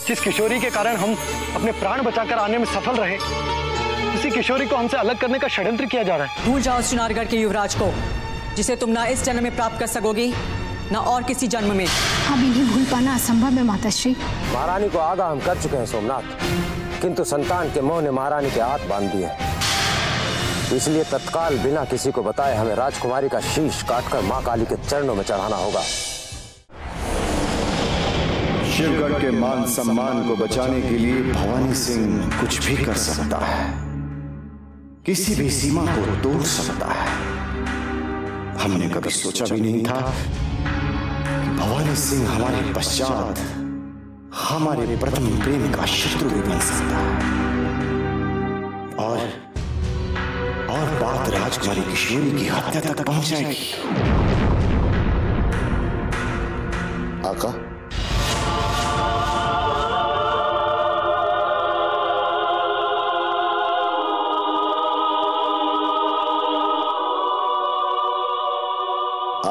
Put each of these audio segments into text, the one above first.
जिस किशोरी के कारण हम अपने प्राण बचाकर आने में सफल रहे, उसी किशोरी को हमसे अलग करने का षड्यंत्र किया जा रहा है। भूल जाओ चुनारगढ़ के युवराज को, जिसे तुम ना इस जन्म में प्राप्त कर सकोगी ना और किसी जन्म में। हम इन्हें भूल पाना असंभव है माताश्री। महारानी को आगाह हम कर चुके हैं सोमनाथ, किंतु संतान के मोह ने महारानी के हाथ बांध दिए। इसलिए तत्काल बिना किसी को बताए हमें राजकुमारी का शीश काटकर मां काली के चरणों में चढ़ाना होगा। शिवगढ़ के मान सम्मान को बचाने के लिए भवानी सिंह कुछ भी कर सकता है, किसी भी सीमा को तोड़ सकता है। हमने कभी सोचा भी नहीं था कि भवानी सिंह हमारे पश्चात हमारे प्रथम प्रेम का शत्रु भी बन सकता है। और बात राजकुमारी किशोरी की हत्या तक पहुंच जाएगी। आका,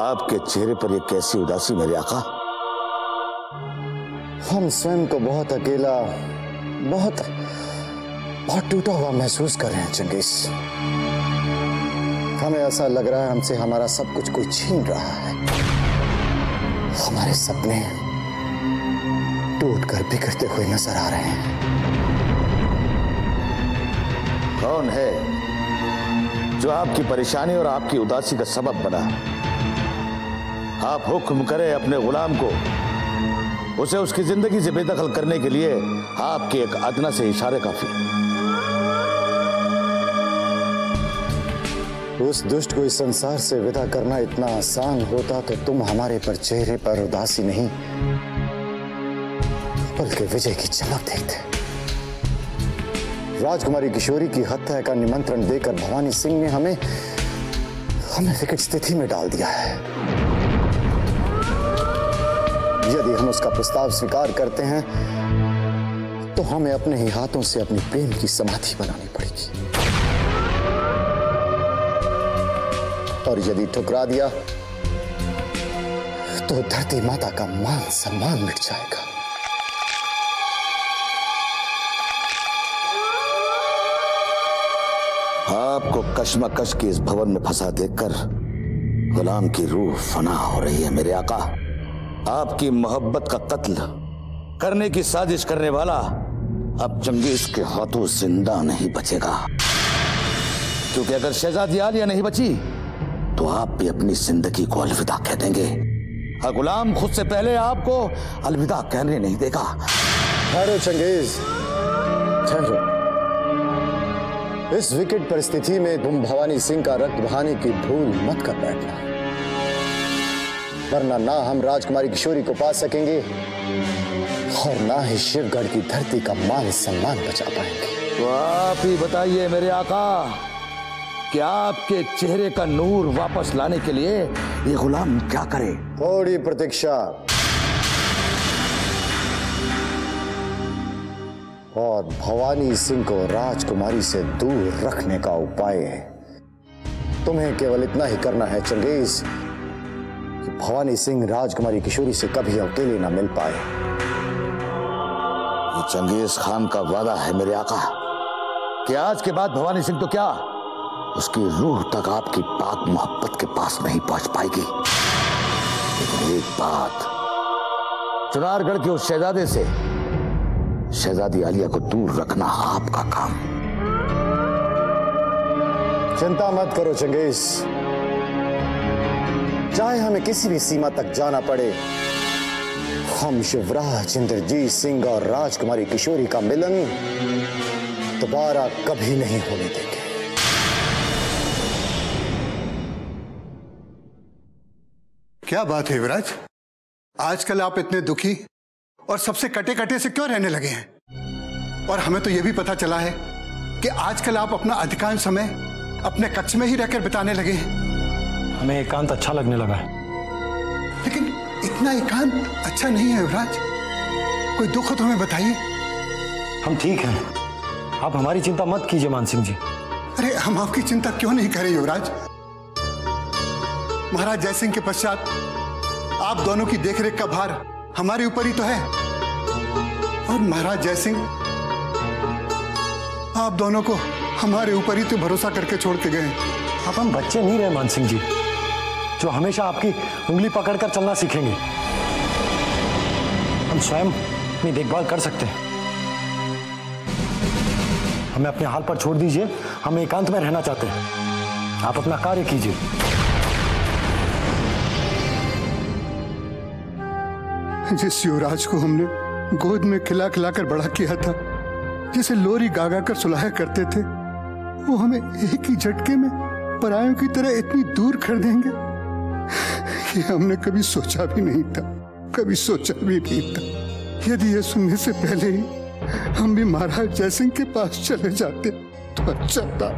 आपके चेहरे पर यह कैसी उदासी मेरे आका? हम स्वयं को बहुत अकेला, बहुत टूटा हुआ महसूस कर रहे हैं चंगेज। हमें ऐसा लग रहा है हमसे हमारा सब कुछ कोई छीन रहा है। हमारे सपने टूटकर बिखरते हुए नजर आ रहे हैं। कौन है जो आपकी परेशानी और आपकी उदासी का सबब बना? आप हुक्म करें अपने गुलाम को, उसे उसकी जिंदगी से बेदखल करने के लिए आपके एक अदना से इशारे काफी। उस दुष्ट को इस संसार से विदा करना इतना आसान होता तो तुम हमारे पर चेहरे पर उदासी नहीं बल्कि विजय की चमक देखते। राजकुमारी किशोरी की हत्या का निमंत्रण देकर भवानी सिंह ने हमें विकट स्थिति में डाल दिया है। यदि हम उसका प्रस्ताव स्वीकार करते हैं तो हमें अपने ही हाथों से अपनी प्रेम की समाधि बनानी पड़ेगी, और यदि ठुकरा दिया तो धरती माता का मान सम्मान मिट जाएगा। आपको कश्मकश के इस भवन में फंसा देखकर गुलाम की रूह फना हो रही है मेरे आका। आपकी मोहब्बत का कत्ल करने की साजिश करने वाला अब चंगेज के हाथों जिंदा नहीं बचेगा, क्योंकि अगर शहजादी आलिया नहीं बची तो आप भी अपनी जिंदगी को अलविदा कह देंगे, और गुलाम खुद से पहले आपको अलविदा कहने नहीं देगा। ठहरो चंगेज, ठहरो। इस विकट परिस्थिति में तुम भवानी सिंह का रक्त बहाने की भूल मत कर बैठना, वरना ना हम राजकुमारी किशोरी को पा सकेंगे और ना ही शिवगढ़ की धरती का मान सम्मान बचा पाएंगे। तो आप ही बताइए मेरे आका कि आपके चेहरे का नूर वापस लाने के लिए ये गुलाम क्या करे? थोड़ी प्रतीक्षा और भवानी सिंह को राजकुमारी से दूर रखने का उपाय है। तुम्हें केवल इतना ही करना है चंगेज कि भवानी सिंह राजकुमारी किशोरी से कभी अकेले ना मिल पाए। ये चंगेज खान का वादा है मेरे आका कि आज के बाद भवानी सिंह तो क्या, उसकी रूह तक आपकी पाक मोहब्बत के पास नहीं पहुंच पाएगी। लेकिन एक बात, चुनारगढ़ के उस शहजादे से शहजादी आलिया को दूर रखना आपका काम। चिंता मत करो चंगेज, चाहे हमें किसी भी सीमा तक जाना पड़े, हम शिवराज इंद्रजीत सिंह और राजकुमारी किशोरी का मिलन दोबारा कभी नहीं होने देंगे। क्या बात है युवराज, आजकल आप इतने दुखी और सबसे कटे कटे से क्यों रहने लगे हैं? और हमें तो यह भी पता चला है कि आजकल आप अपना अधिकांश समय अपने कक्ष में ही रहकर बिताने लगे हैं। हमें एकांत अच्छा लगने लगा है। लेकिन इतना एकांत अच्छा नहीं है युवराज, कोई दुख हो तो हमें बताइए। हम ठीक हैं, आप हमारी चिंता मत कीजिए मान सिंह जी। अरे हम आपकी चिंता क्यों नहीं करें युवराज? महाराज जयसिंह के पश्चात आप दोनों की देखरेख का भार हमारे ऊपर ही तो है। और महाराज जयसिंह, आप दोनों को हमारे ऊपर ही तो भरोसा करके छोड़ के गए। अब हम बच्चे नहीं रहे मान सिंह जी, जो हमेशा आपकी उंगली पकड़कर चलना सीखेंगे। हम स्वयं अपनी देखभाल कर सकते हैं। हमें अपने हाल पर छोड़ दीजिए, हम एकांत में रहना चाहते हैं। आप अपना कार्य कीजिए। जिस युवराज को हमने गोद में खिला खिलाकर बड़ा किया था, जिसे लोरी गागा कर सुलाया करते थे, वो हमें एक ही झटके में परायों की तरह इतनी दूर कर देंगे, ये हमने कभी सोचा भी नहीं था, कभी सोचा भी नहीं था। यदि ये सुनने से पहले ही हम भी महाराज जयसिंह के पास चले जाते तो अच्छा था,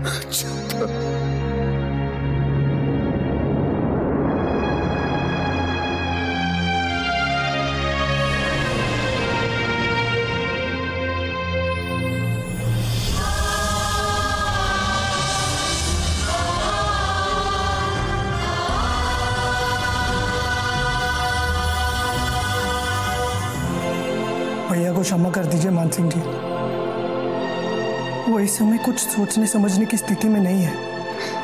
अच्छा था। भैया को क्षमा कर दीजिए मान सिंह जी, वो इस समय कुछ सोचने समझने की स्थिति में नहीं है,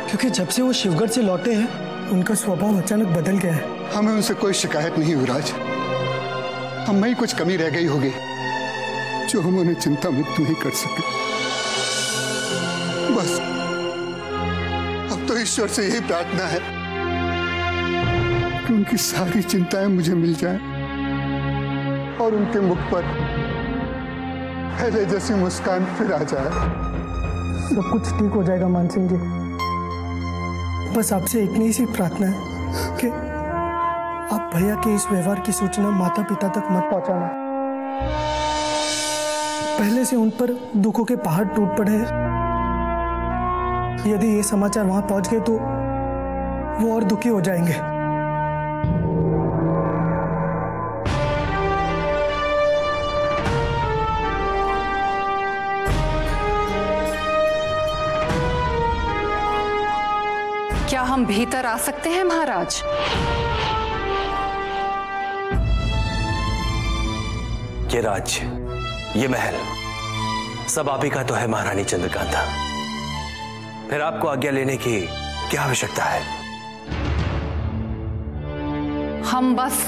क्योंकि जब से वो शिवगढ़ से लौटे हैं उनका स्वभाव अचानक बदल गया है। हमें उनसे कोई शिकायत नहीं युवराज, हम में ही कुछ कमी रह गई होगी जो हम उन्हें चिंता मुक्त नहीं कर सके। बस अब तो ईश्वर से यही प्रार्थना है कि उनकी सारी चिंताएं मुझे मिल जाएं और उनके मुख पर पहले जैसी मुस्कान फिर आ जाए। सब कुछ ठीक हो जाएगा मान सिंह जी, बस आपसे इतनी सी प्रार्थना है कि आप भैया के इस व्यवहार की सूचना माता पिता तक मत पहुंचाना। पहले से उन पर दुखों के पहाड़ टूट पड़े हैं, यदि ये समाचार वहां पहुंच गए तो वो और दुखी हो जाएंगे। क्या हम भीतर आ सकते हैं महाराज? ये राज्य, ये महल सब आप ही का तो है महारानी चंद्रकांता। फिर आपको आज्ञा लेने की क्या आवश्यकता है? हम बस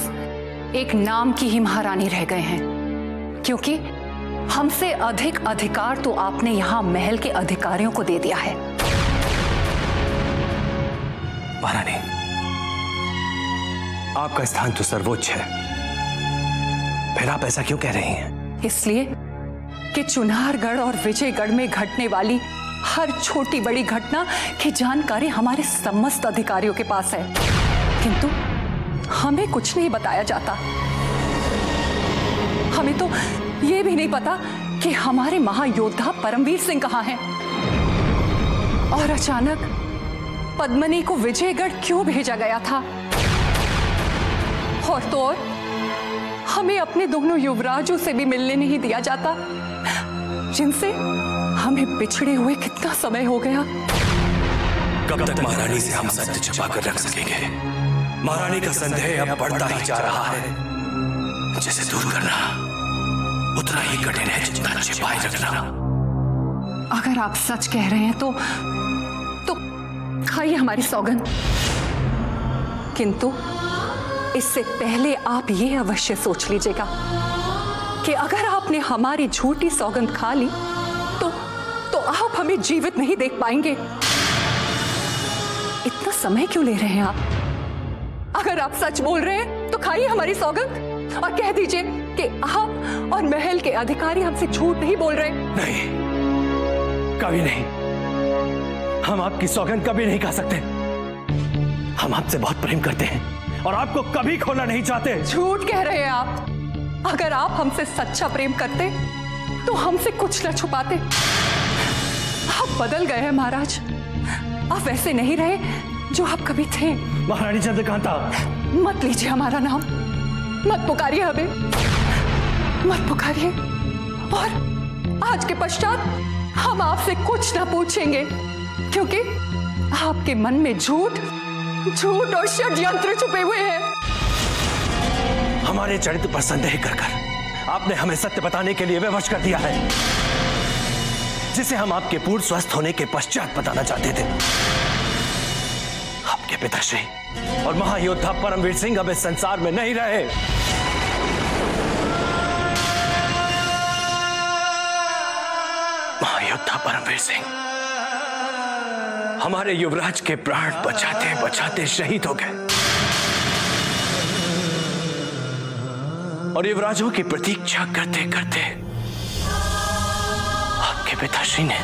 एक नाम की ही महारानी रह गए हैं, क्योंकि हमसे अधिक अधिकार तो आपने यहां महल के अधिकारियों को दे दिया है। महारानी, आपका स्थान तो सर्वोच्च है, फिर आप ऐसा क्यों कह रही हैं? इसलिए कि चुनारगढ़ और विजयगढ़ में घटने वाली हर छोटी बड़ी घटना की जानकारी हमारे समस्त अधिकारियों के पास है, किंतु हमें कुछ नहीं बताया जाता। हमें तो यह भी नहीं पता कि हमारे महायोद्धा परमवीर सिंह कहाँ हैं और अचानक पद्मनी को विजयगढ़ क्यों भेजा गया था। और तो और हमें अपने दोनों युवराजों से भी मिलने नहीं दिया जाता, जिनसे हमें बिछड़े हुए कितना समय हो गया। कब तक महारानी से हम सत्य छिपा कर रख सकेंगे? महारानी का संदेह अब बढ़ता ही जा रहा है, जिसे दूर करना उतना ही कठिन है जितना छिपाए रखना। अगर आप सच कह रहे हैं तो खाइए हमारी सौगंध, किंतु इससे पहले आप ये अवश्य सोच लीजिएगा कि अगर आपने हमारी झूठी सौगंध खा ली तो आप हमें जीवित नहीं देख पाएंगे। इतना समय क्यों ले रहे हैं आप? अगर आप सच बोल रहे हैं तो खाइए हमारी सौगंध और कह दीजिए कि आप और महल के अधिकारी हमसे झूठ नहीं बोल रहे। नहीं, कभी नहीं, हम आपकी सौगंध कभी नहीं खा सकते। हम आपसे बहुत प्रेम करते हैं और आपको कभी खोना नहीं चाहते। झूठ कह रहे हैं आप। अगर आप हमसे सच्चा प्रेम करते तो हमसे कुछ न छुपाते। आप बदल गए हैं महाराज, आप वैसे नहीं रहे जो आप कभी थे। महारानी चंद्रकांता, मत लीजिए हमारा नाम, मत पुकारिए हमें, मत पुकारिए। और आज के पश्चात हम आपसे कुछ ना पूछेंगे, क्योंकि आपके मन में झूठ झूठ और षड्यंत्र छुपे हुए हैं। हमारे चरित्र पर संदेह कर आपने हमें सत्य बताने के लिए विवश कर दिया है, जिसे हम आपके पूर्ण स्वस्थ होने के पश्चात बताना चाहते थे। आपके पिताश्री और महायोद्धा परमवीर सिंह अब इस संसार में नहीं रहे। महायोद्धा परमवीर सिंह हमारे युवराज के प्राण बचाते बचाते शहीद हो गए, और युवराजों की प्रतीक्षा करते करते आपके पिताश्री ने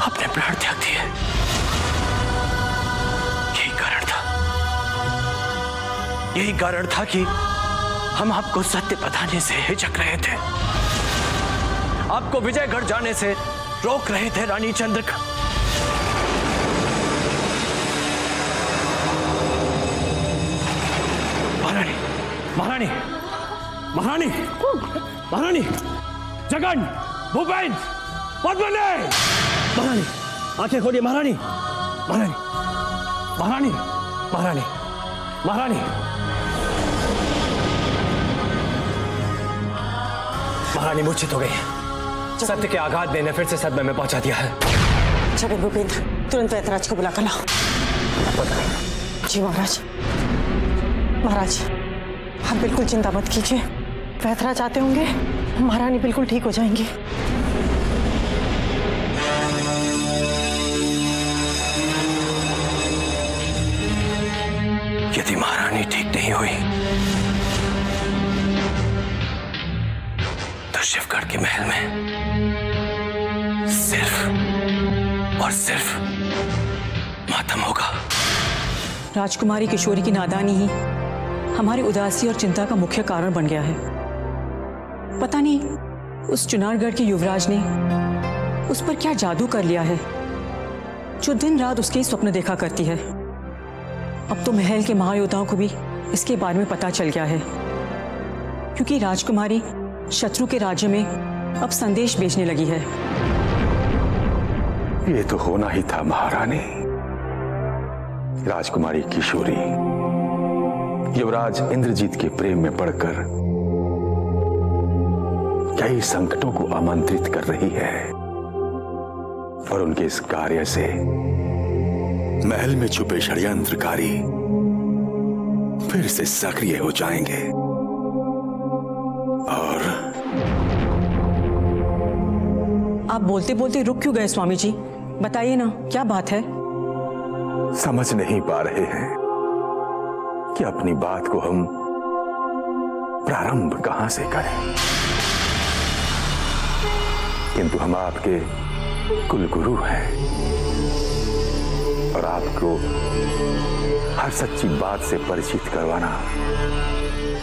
अपने प्राण त्याग दिए। यही कारण था कि हम आपको सत्य बताने से हिचक रहे थे, आपको विजयगढ़ जाने से रोक रहे थे रानी चंद्रिका। महारानी, महारानी, महारानी, महारानी, जगन, भूपेन, पद्मने, महारानी, आंखें खोलिए महारानी, महारानी, महारानी, महारानी, महारानी, महारानी मूर्छित हो गई है। सत्य के आघात ने फिर से सदमे में पहुंचा दिया है। जगन भूपेंद्र, तुरंत वैतराज को बुलाकर लाओ। जी महाराज। महाराज, आप बिल्कुल चिंता मत कीजिए, वैतराज आते होंगे, महारानी बिल्कुल ठीक हो जाएंगी। यदि महारानी ठीक नहीं हुई तो शिवगढ़ के महल में सिर्फ और सिर्फ मातम होगा। राजकुमारी किशोरी की नादानी ही हमारी उदासी और चिंता का मुख्य कारण बन गया है। पता नहीं उस चुनारगढ़ के युवराज ने उस पर क्या जादू कर लिया है, जो दिन रात उसके ही स्वप्न देखा करती है। अब तो महल के महायोद्धाओं को भी इसके बारे में पता चल गया है, क्योंकि राजकुमारी शत्रु के राज्य में अब संदेश भेजने लगी है। ये तो होना ही था महारानी। राजकुमारी किशोरी युवराज इंद्रजीत के प्रेम में पड़कर कई संकटों को आमंत्रित कर रही है, और उनके इस कार्य से महल में छुपे षड्यंत्रकारी फिर से सक्रिय हो जाएंगे, और आप बोलते बोलते रुक क्यों गए स्वामी जी? बताइए ना, क्या बात है? समझ नहीं पा रहे हैं कि अपनी बात को हम प्रारंभ कहां से करें, किंतु हम आपके कुलगुरु हैं और आपको हर सच्ची बात से परिचित करवाना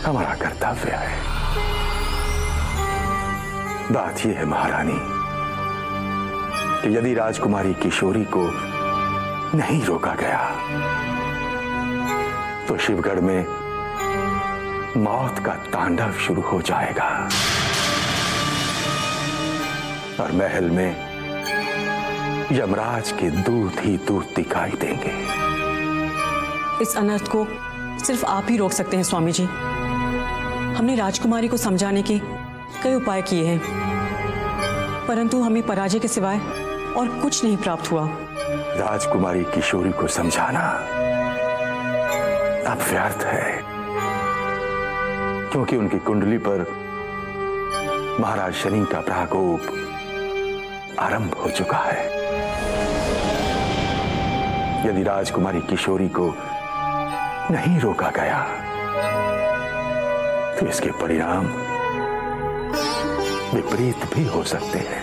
हमारा कर्तव्य है। बात यह है महारानी कि यदि राजकुमारी किशोरी को नहीं रोका गया तो शिवगढ़ में मौत का तांडव शुरू हो जाएगा और महल में यमराज के दूत ही दूत दिखाई देंगे। इस अनर्थ को सिर्फ आप ही रोक सकते हैं स्वामी जी। हमने राजकुमारी को समझाने के कई उपाय किए हैं, परंतु हमें पराजय के सिवाय और कुछ नहीं प्राप्त हुआ। राजकुमारी किशोरी को समझाना अब व्यर्थ है, क्योंकि उनकी कुंडली पर महाराज शनि का प्रकोप आरंभ हो चुका है। यदि राजकुमारी किशोरी को नहीं रोका गया तो इसके परिणाम विपरीत भी हो सकते हैं।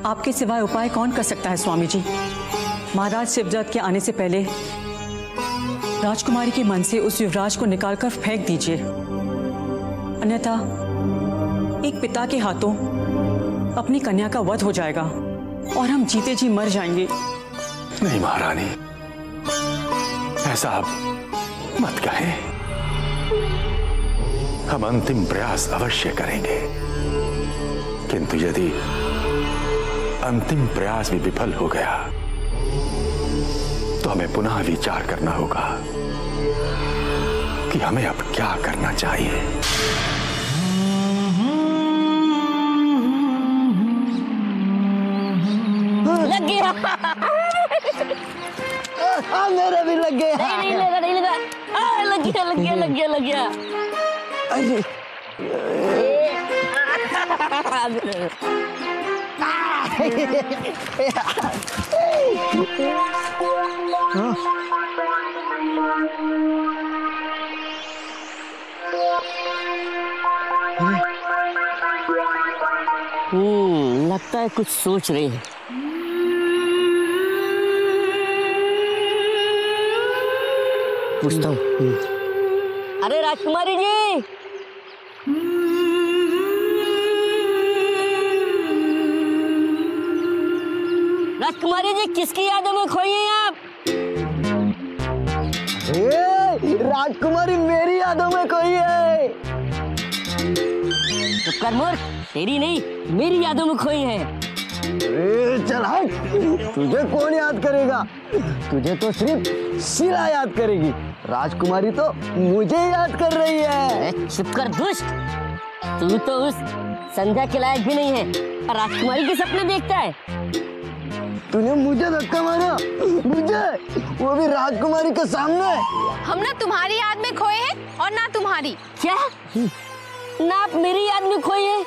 आपके सिवाय उपाय कौन कर सकता है स्वामी जी? महाराज शिवदत्त के आने से पहले राजकुमारी के मन से उस युवराज को निकालकर फेंक दीजिए, अन्यथा एक पिता के हाथों अपनी कन्या का वध हो जाएगा और हम जीते जी मर जाएंगे। नहीं महारानी, ऐसा आप मत कहें। हम अंतिम प्रयास अवश्य करेंगे, किंतु यदि अंतिम प्रयास भी विफल हो गया तो हमें पुनः विचार करना होगा। कि हमें अब क्या करना चाहिए। लग गया। मेरा भी लग गया। नहीं लगा, नहीं लगा। लग गया, लग गया, लग गया, लग गया। अरे लगता है कुछ सोच रही है। पूछता हूँ। अरे राजकुमारी जी, राजकुमारी जी, किसकी यादों में खोई हैं आप? राजकुमारी मेरी यादों में कोई है। तो करमोर, तेरी नहीं मेरी यादों में खोई है। चल हट, तुझे कौन याद करेगा? तुझे तो सिर्फ शीला याद करेगी। राजकुमारी तो मुझे याद कर रही है। चुप कर दुष्ट, तू तो उस संध्या के लायक भी नहीं है, राजकुमारी के सपने देखता है। तूने मुझे धक्का मारा, मुझे, वो भी राजकुमारी के सामने। हम ना तुम्हारी याद में खोए हैं और ना तुम्हारी। क्या? ना आप मेरी याद में खोई है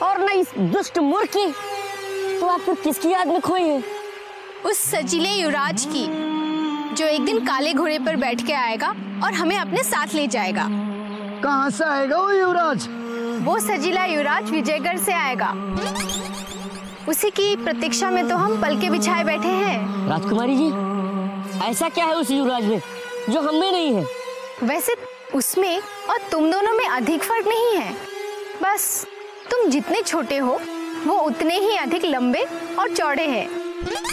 और ना इस दुष्ट मूर्ख की, तो आप फिर किसकी याद में खोई है? उस सजीले युवराज की, जो एक दिन काले घोड़े पर बैठ के आएगा और हमें अपने साथ ले जाएगा। कहाँ से आएगा वो युवराज? वो सजीला युवराज विजयगढ़ से आएगा। उसी की प्रतीक्षा में तो हम पलके बिछाए बैठे हैं। राजकुमारी जी, ऐसा क्या है उस युवराज में जो हम में नहीं है? वैसे उसमें और तुम दोनों में अधिक फर्क नहीं है, बस तुम जितने छोटे हो वो उतने ही अधिक लंबे और चौड़े हैं।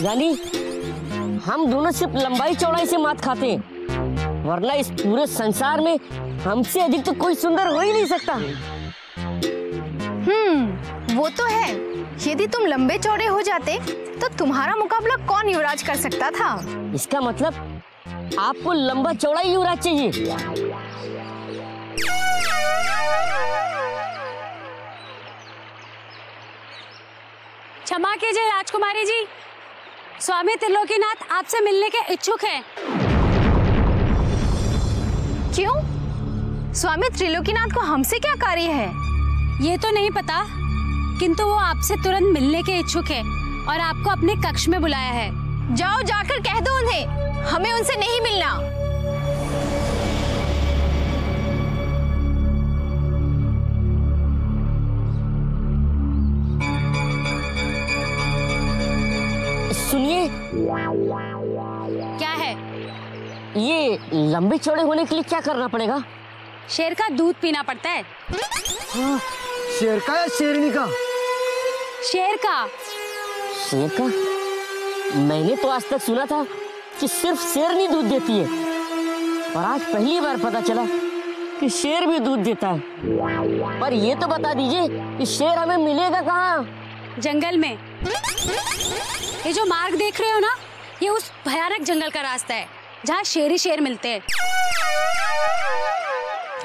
यानी हम दोनों सिर्फ लंबाई चौड़ाई से मात खाते हैं, वरना इस पूरे संसार में हमसे अधिक तो कोई सुंदर हो ही नहीं सकता। वो तो है। यदि तुम लंबे चौड़े हो जाते तो तुम्हारा मुकाबला कौन युवराज कर सकता था? इसका मतलब आपको लंबा चौड़ा युवराज चाहिए। क्षमा कीजिए राजकुमारी जी, स्वामी त्रिलोकीनाथ आपसे मिलने के इच्छुक हैं। क्यों? स्वामी त्रिलोकीनाथ को हमसे क्या कार्य है? ये तो नहीं पता, किंतु वो आपसे तुरंत मिलने के इच्छुक है और आपको अपने कक्ष में बुलाया है। जाओ, जाकर कह दो उन्हें, हमें उनसे नहीं मिलना। सुनिए। क्या है? ये लंबे चौड़े होने के लिए क्या करना पड़ेगा? शेर का दूध पीना पड़ता है। हाँ, शेर का या शेरनी का? शेर का। शेर का? मैंने तो आज तक सुना था कि सिर्फ शेरनी दूध देती है, और आज पहली बार पता चला कि शेर भी दूध देता है। पर ये तो बता दीजिए कि शेर हमें मिलेगा कहाँ? जंगल में। ये जो मार्ग देख रहे हो ना, ये उस भयानक जंगल का रास्ता है जहाँ शेर ही शेर मिलते हैं।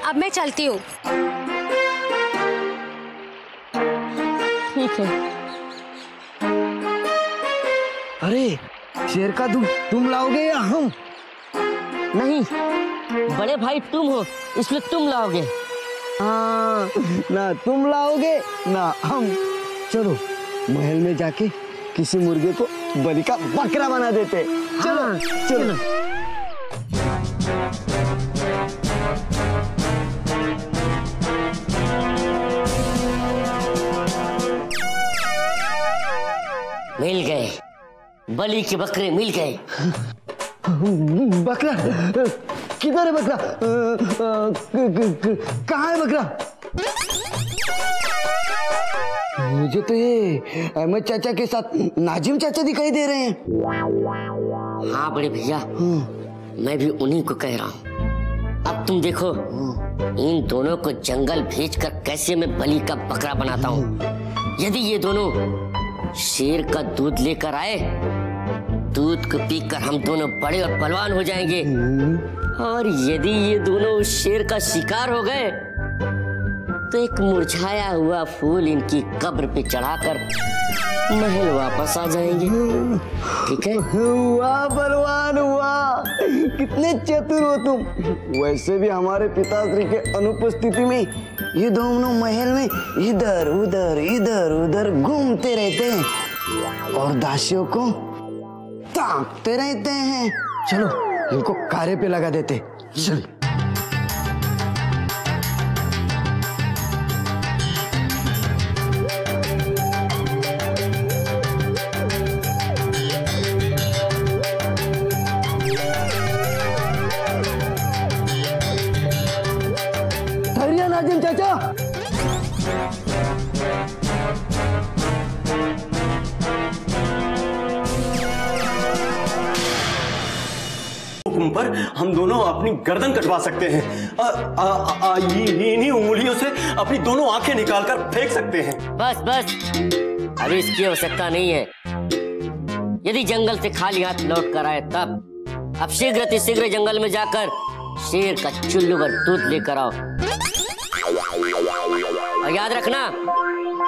अब मैं चलती हूँ। ठीक है। अरे, शेर का दूध तुम लाओगे या हम? नहीं, बड़े भाई तुम हो, इसलिए तुम लाओगे। हाँ, ना तुम लाओगे ना हम। चलो महल में जाके किसी मुर्गे को बलि का बकरा बना देते। चलो। हाँ, चलो। मिल गए, बलि के बकरे मिल गए। बकरा किधर है? बकरा कहाँ है बकरा? मुझे तो ये अहमद चाचा के साथ नाजिम चाचा दिखाई दे रहे हैं। हाँ बड़े भैया, मैं भी उन्हीं को कह रहा हूँ। अब तुम देखो, इन दोनों को जंगल भेजकर कैसे मैं बलि का बकरा बनाता हूँ। यदि ये दोनों शेर का दूध लेकर आए दूध को पीकर हम दोनों बड़े और बलवान हो जाएंगे। और यदि ये दोनों उस शेर का शिकार हो गए तो एक मुरझाया हुआ फूल इनकी कब्र पे चढ़ाकर महल वापस आ जाएंगे। ठीक है? वाह बलवान वाह, कितने चतुर हो तुम। वैसे भी हमारे पिताश्री के अनुपस्थिति में ये दोनों महल में इधर उधर घूमते रहते हैं और दासियों को ताकते रहते हैं। चलो इनको कार्य पे लगा देते। चल। नाजिम चाचा, हुक्म पर हम दोनों अपनी गर्दन कटवा सकते हैं। इन्हीं उंगलियों से अपनी दोनों आंखें निकालकर फेंक सकते हैं। बस बस, अभी इसकी आवश्यकता नहीं है। यदि जंगल से खाली हाथ लौट कर आए तब अब शीघ्र जंगल में जाकर शेर का चुल्लू भर दूध लेकर आओ। और याद रखना,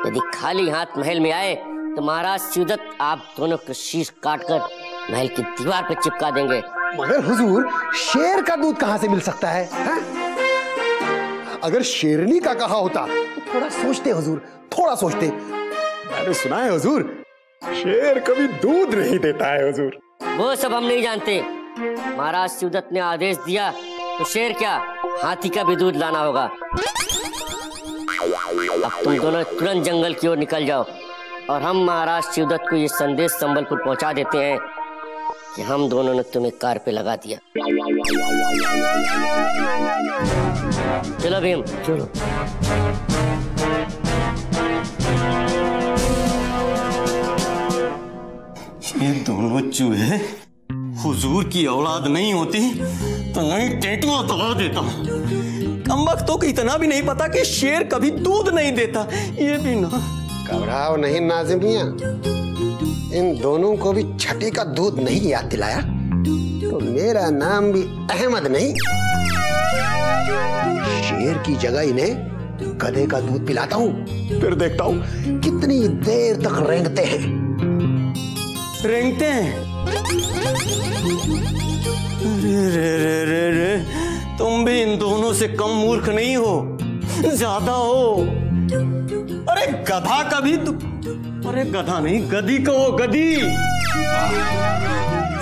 यदि खाली हाथ महल में आए तो महाराज शिवदत्त आप दोनों का शीश काटकर महल की दीवार पर चिपका देंगे। मगर हुजूर, शेर का दूध कहां से मिल सकता है? अगर शेरनी का कहा होता तो थोड़ा सोचते हुजूर, थोड़ा सोचते। मैंने सुना है हुजूर, शेर कभी दूध नहीं देता है हुजूर। वो सब हम नहीं जानते। महाराज शिवदत्त ने आदेश दिया तो शेर क्या, हाथी का भी दूध लाना होगा। अब तुम दोनों तुरंत जंगल की ओर निकल जाओ और हम महाराज शिवदत्त को ये संदेश संबलपुर पहुंचा देते हैं कि हम दोनों ने तुम्हें कार पे लगा दिया। चलो भीम, चलो। ये दोनों चूहे हुजूर की औलाद नहीं होती तो नहीं टेटुआ दबा देता। कमबख्तों को इतना भी नहीं पता कि शेर कभी दूध नहीं देता। ये भी ना। घबराओ नहीं नाजिम मियां, इन दोनों को भी छठी का दूध नहीं याद दिलाया तो मेरा नाम भी अहमद नहीं, शेर की जगह इन्हें गधे का दूध पिलाता हूँ। फिर देखता हूँ कितनी देर तक रेंगते हैं। रेंगते हैं? रे, तुम भी इन दोनों से कम मूर्ख नहीं हो, ज्यादा हो। अरे गधा का भी अरे गधा नहीं, गधी कहो, गधी।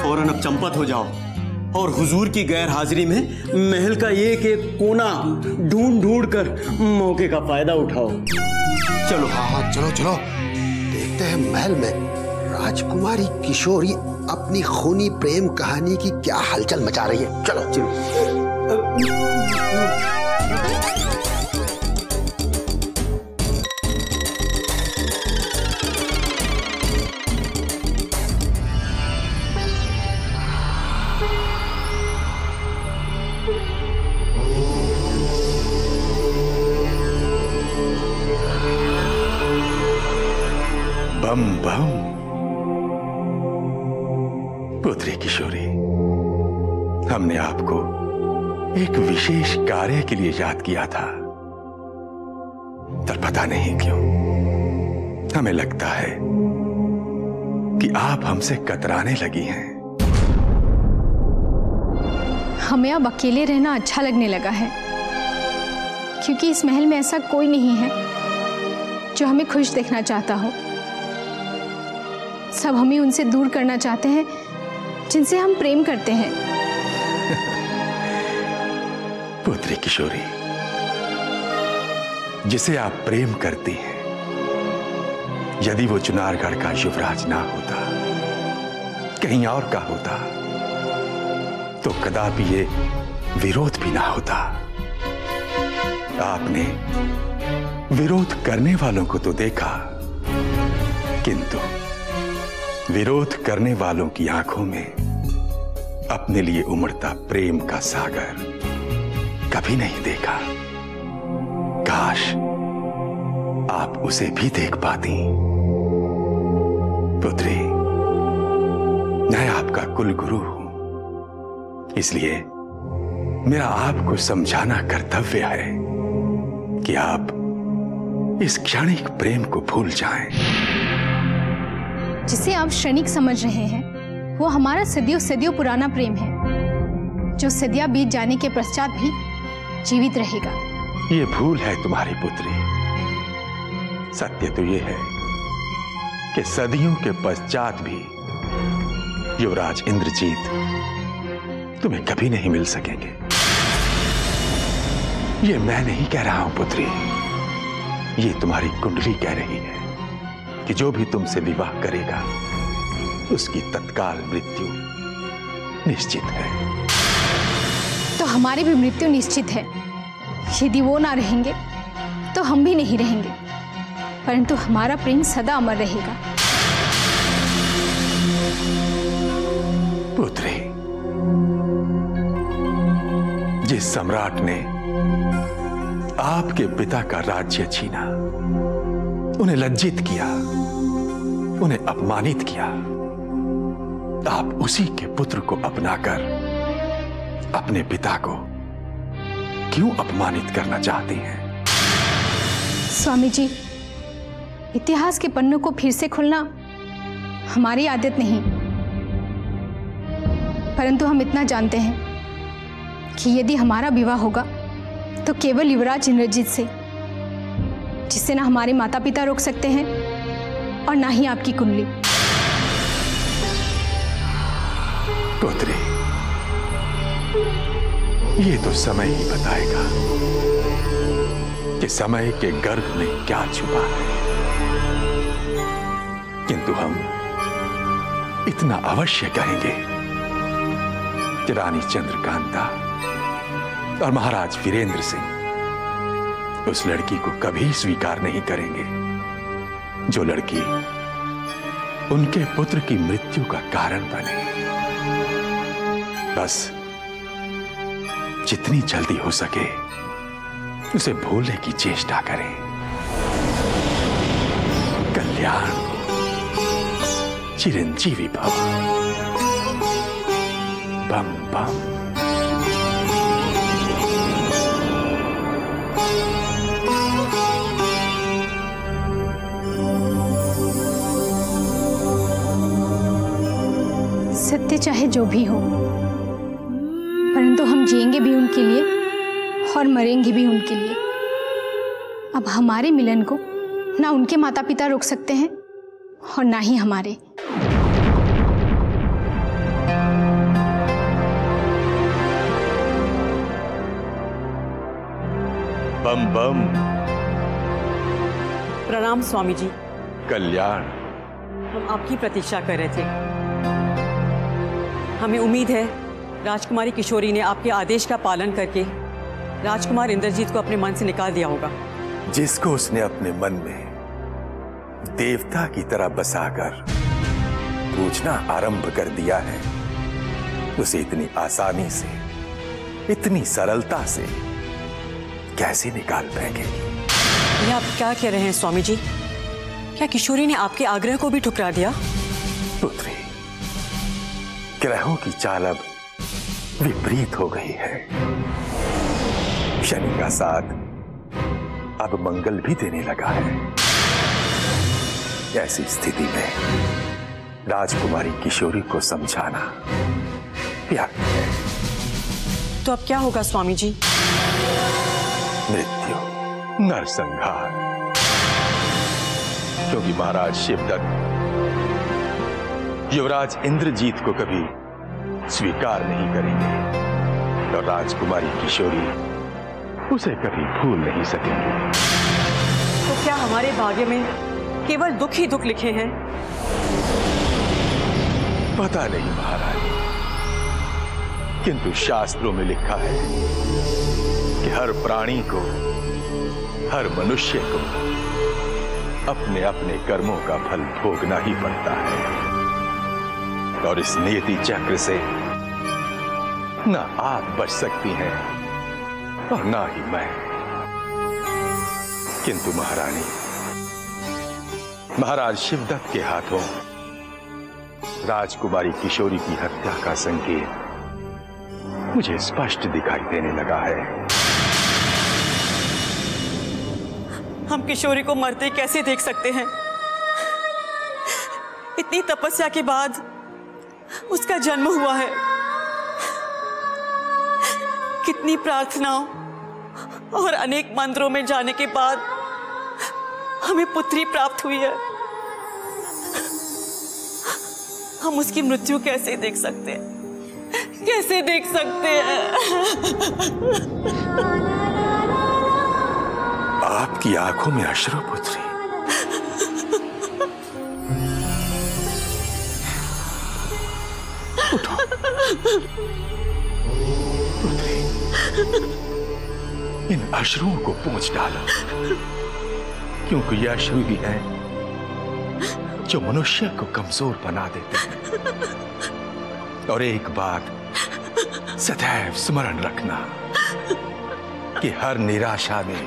फौरन अब चंपत हो जाओ और हुजूर की गैर हाजिरी में महल का एक एक कोना ढूंढ कर मौके का फायदा उठाओ। चलो। हाँ, चलो। देखते हैं महल में राजकुमारी किशोरी अपनी खूनी प्रेम कहानी की क्या हलचल मचा रही है। चलो। बम बम। पुत्री किशोरी, हमने आपको एक विशेष कार्य के लिए याद किया था, पर पता नहीं क्यों हमें लगता है कि आप हमसे कतराने लगी हैं। हमें अब अकेले रहना अच्छा लगने लगा है, क्योंकि इस महल में ऐसा कोई नहीं है जो हमें खुश देखना चाहता हो। सब हमें उनसे दूर करना चाहते हैं जिनसे हम प्रेम करते हैं। पुत्री किशोरी, जिसे आप प्रेम करती हैं, यदि वो चुनारगढ़ का युवराज ना होता, कहीं और का होता, तो कदापि ये विरोध भी ना होता। आपने विरोध करने वालों को तो देखा, किंतु विरोध करने वालों की आंखों में अपने लिए उमड़ता प्रेम का सागर कभी नहीं देखा। काश आप उसे भी देख पाती। पुत्री, मैं आपका कुलगुरु हूं, इसलिए मेरा आपको समझाना कर्तव्य है कि आप इस क्षणिक प्रेम को भूल जाएं। जिसे आप क्षणिक समझ रहे हैं वो हमारा सदियों सदियों पुराना प्रेम है, जो सदियां बीत जाने के पश्चात भी जीवित रहेगा। ये भूल है तुम्हारी पुत्री। सत्य तो ये है कि सदियों के पश्चात भी युवराज इंद्रजीत तुम्हें कभी नहीं मिल सकेंगे। ये मैं नहीं कह रहा हूं पुत्री, ये तुम्हारी कुंडली कह रही है कि जो भी तुमसे विवाह करेगा उसकी तत्काल मृत्यु निश्चित है। तो हमारी भी मृत्यु निश्चित है। यदि वो ना रहेंगे तो हम भी नहीं रहेंगे, परंतु हमारा प्रेम सदा अमर रहेगा। पुत्री, जिस सम्राट ने आपके पिता का राज्य छीना, उन्हें लज्जित किया, उन्हें अपमानित किया, आप उसी के पुत्र को अपनाकर अपने पिता को क्यों अपमानित करना चाहती हैं? स्वामी जी, इतिहास के पन्नों को फिर से खोलना हमारी आदत नहीं, परंतु हम इतना जानते हैं कि यदि हमारा विवाह होगा तो केवल युवराज इंद्रजीत से, जिससे ना हमारे माता पिता रोक सकते हैं और ना ही आपकी कुंडली। पुत्री, ये तो समय ही बताएगा कि समय के गर्भ में क्या छुपा है, किंतु हम इतना अवश्य कहेंगे कि रानी चंद्रकांता और महाराज वीरेंद्र सिंह उस लड़की को कभी स्वीकार नहीं करेंगे जो लड़की उनके पुत्र की मृत्यु का कारण बने। बस जितनी जल्दी हो सके उसे भूलने की चेष्टा करें। कल्याण चिरंजीवी भव। बम बम। सत्य चाहे जो भी हो, परंतु हम जिएंगे भी उनके लिए और मरेंगे भी उनके लिए। अब हमारे मिलन को ना उनके माता पिता रोक सकते हैं और ना ही हमारे। बम बम। प्रणाम स्वामी जी। कल्याण। हम आपकी प्रतीक्षा कर रहे थे। हमें उम्मीद है राजकुमारी किशोरी ने आपके आदेश का पालन करके राजकुमार इंद्रजीत को अपने मन से निकाल दिया होगा। जिसको उसने अपने मन में देवता की तरह बसाकर पूछना आरंभ कर दिया है, उसे इतनी आसानी से, इतनी सरलता से कैसे निकाल फेंकेगी? ये आप क्या कह रहे हैं स्वामी जी? क्या किशोरी ने आपके आग्रह को भी ठुकरा दिया? पुत्री, ग्रहों की चाल अब विपरीत हो गई है। शनि का साथ अब मंगल भी देने लगा है। ऐसी स्थिति में राजकुमारी किशोरी को समझाना व्यर्थ है। तो अब क्या होगा स्वामी जी? मृत्यु, नरसंहार। क्योंकि महाराज शिवदत्त युवराज इंद्रजीत को कभी स्वीकार नहीं करेंगे और राजकुमारी किशोरी उसे कभी भूल नहीं सकेंगे। तो क्या हमारे भाग्य में केवल दुख ही दुख लिखे हैं? पता नहीं महाराज, किंतु शास्त्रों में लिखा है कि हर प्राणी को, हर मनुष्य को अपने अपने कर्मों का फल भोगना ही पड़ता है। और इस नियति चक्र से ना आप बच सकती हैं और ना ही मैं। किंतु महारानी, महाराज शिवदत्त के हाथों राजकुमारी किशोरी की हत्या का संकेत मुझे स्पष्ट दिखाई देने लगा है। हम किशोरी को मरते कैसे देख सकते हैं? इतनी तपस्या के बाद उसका जन्म हुआ है, कितनी प्रार्थनाओं और अनेक मंदिरों में जाने के बाद हमें पुत्री प्राप्त हुई है। हम उसकी मृत्यु कैसे देख सकते हैं? कैसे देख सकते हैं? आपकी आंखों में अश्रु पुत्री। उठो पुत्री, इन अश्रुओं को पोंछ डालो, क्योंकि ये अश्रु ही है जो मनुष्य को कमजोर बना देते हैं। और एक बात सदैव स्मरण रखना कि हर निराशा में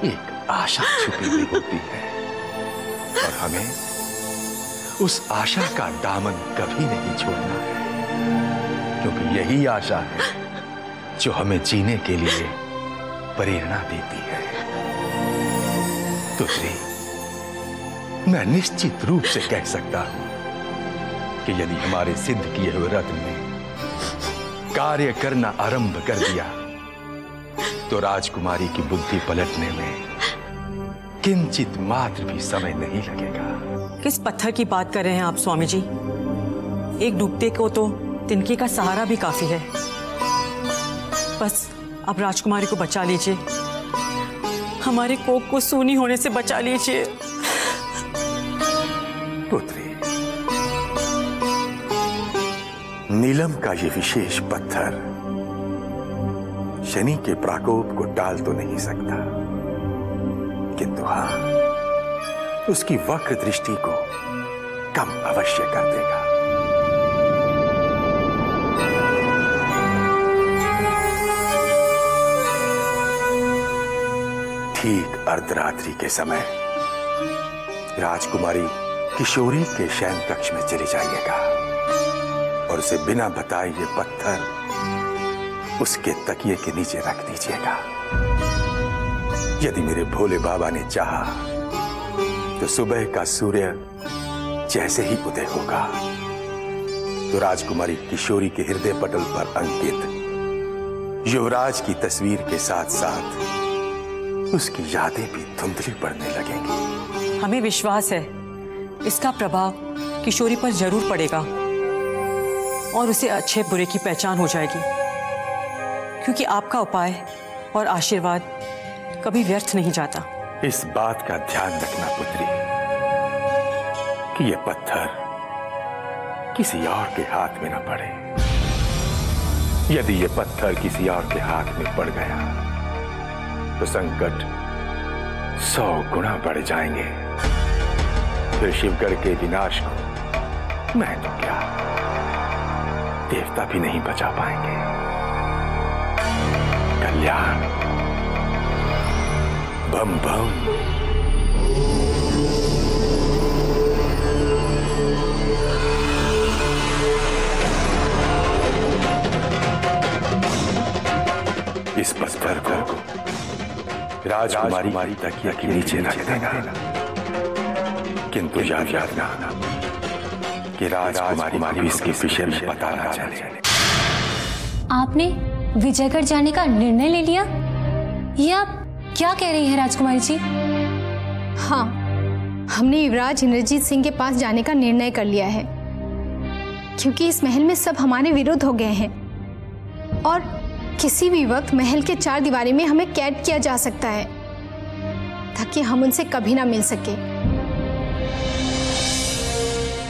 एक आशा छुपी हुई होती है, और हमें उस आशा का दामन कभी नहीं छोड़ना है, क्योंकि यही आशा है जो हमें जीने के लिए प्रेरणा देती है। पुत्री, मैं निश्चित रूप से कह सकता हूं कि यदि हमारे सिद्ध किए हुए रत्न ने कार्य करना आरंभ कर दिया तो राजकुमारी की बुद्धि पलटने में किंचित मात्र भी समय नहीं लगेगा। किस पत्थर की बात कर रहे हैं आप स्वामी जी? एक डूबते को तो तिनके का सहारा भी काफी है। बस आप राजकुमारी को बचा लीजिए, हमारे कोख को सूनी होने से बचा लीजिए। पुत्री, नीलम का ये विशेष पत्थर शनि के प्रकोप को टाल तो नहीं सकता, किंतु हां, उसकी वक्र दृष्टि को कम अवश्य कर देगा। ठीक अर्धरात्रि के समय राजकुमारी किशोरी के शयन कक्ष में चली जाइएगा और उसे बिना बताए ये पत्थर उसके तकिए के नीचे रख दीजिएगा। यदि मेरे भोले बाबा ने चाहा तो सुबह का सूर्य जैसे ही उदय होगा तो राजकुमारी किशोरी के हृदय पटल पर अंकित युवराज की तस्वीर के साथ साथ उसकी यादें भी धुंधली पड़ने लगेंगी। हमें विश्वास है इसका प्रभाव किशोरी पर जरूर पड़ेगा और उसे अच्छे बुरे की पहचान हो जाएगी, क्योंकि आपका उपाय और आशीर्वाद कभी व्यर्थ नहीं जाता। इस बात का ध्यान रखना पुत्री कि यह पत्थर किसी और के हाथ में न पड़े। यदि यह पत्थर किसी और के हाथ में पड़ गया तो संकट 100 गुना बढ़ जाएंगे। फिर शिवगढ़ के विनाश को मैं तो क्या, देवता भी नहीं बचा पाएंगे। कल्याण बम बम। इस पत्थर को राजकुमारी तकिया के नीचे रख देना, किंतु याद रखना कि राजकुमारी भी इसके विषय में पता ना चले। आपने विजयगढ़ जाने का निर्णय ले लिया? ये आप क्या कह रही हैं राजकुमारी जी? हाँ, हमने युवराज इंद्रजीत सिंह के पास जाने का निर्णय कर लिया है, क्योंकि इस महल में सब हमारे विरुद्ध हो गए हैं और किसी भी वक्त महल के 4 दीवारी में हमें कैद किया जा सकता है ताकि हम उनसे कभी ना मिल सके।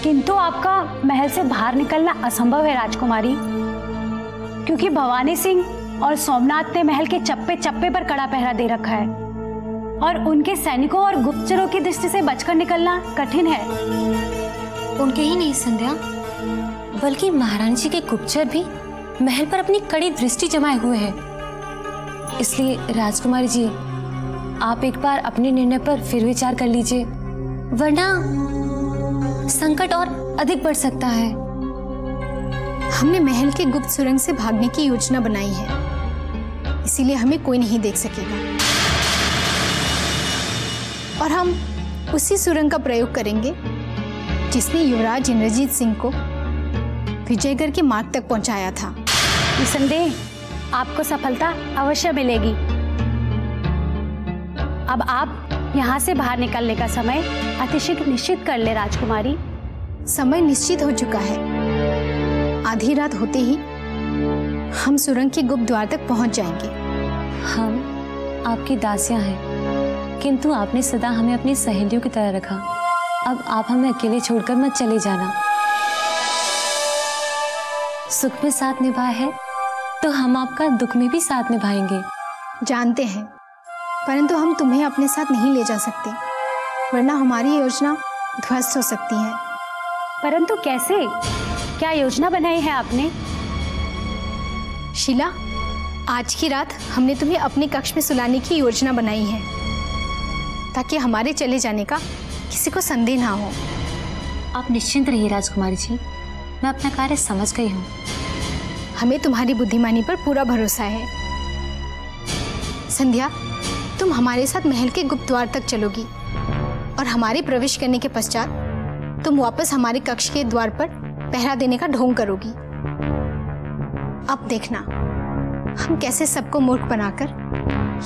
किंतु आपका महल से बाहर निकलना असंभव है राजकुमारी, क्योंकि भवानी सिंह और सोमनाथ ने महल के चप्पे चप्पे पर कड़ा पहरा दे रखा है और उनके सैनिकों और गुप्तचरों की दृष्टि से बचकर निकलना कठिन है। उनके ही नहीं संध्या, बल्कि महारानी जी के गुप्तचर भी महल पर अपनी कड़ी दृष्टि जमाए हुए हैं। इसलिए राजकुमारी जी, आप एक बार अपने निर्णय पर फिर विचार कर लीजिए, वरना संकट और अधिक बढ़ सकता है। हमने महल के गुप्त सुरंग से भागने की योजना बनाई है, इसीलिए हमें कोई नहीं देख सकेगा और हम उसी सुरंग का प्रयोग करेंगे जिसने युवराज इंद्रजीत सिंह को विजयगढ़ के मार्ग तक पहुंचाया था। निसंदेह आपको सफलता अवश्य मिलेगी। अब आप यहाँ से बाहर निकलने का समय अतिशीघ्र निश्चित कर ले राजकुमारी। समय निश्चित हो चुका है। आधी रात होते ही हम सुरंग के गुप्त द्वार तक पहुंच जाएंगे। हम आपकी दासियां हैं, किंतु आपने सदा हमें अपनी सहेलियों की तरह रखा। अब आप हमें अकेले छोड़कर मत चले जाना। सुख में साथ निभाया है तो हम आपका दुख में भी साथ निभाएंगे। जानते हैं, परंतु हम तुम्हें अपने साथ नहीं ले जा सकते, वरना हमारी योजना ध्वस्त हो सकती है। परंतु कैसे? क्या योजना बनाई है आपने? शीला, आज की रात हमने तुम्हें अपने कक्ष में सुलाने की योजना बनाई है, ताकि हमारे चले जाने का किसी को संदेह ना हो। आप निश्चिंत रहिए राजकुमारी जी, मैं अपना कार्य समझ गई हूँ। हमें तुम्हारी बुद्धिमानी पर पूरा भरोसा है। संध्या, तुम हमारे साथ महल के गुप्त द्वार तक चलोगी और हमारे प्रवेश करने के पश्चात तुम वापस हमारे कक्ष के द्वार पर पहरा देने का ढोंग करोगी। अब देखना हम कैसे सबको मूर्ख बनाकर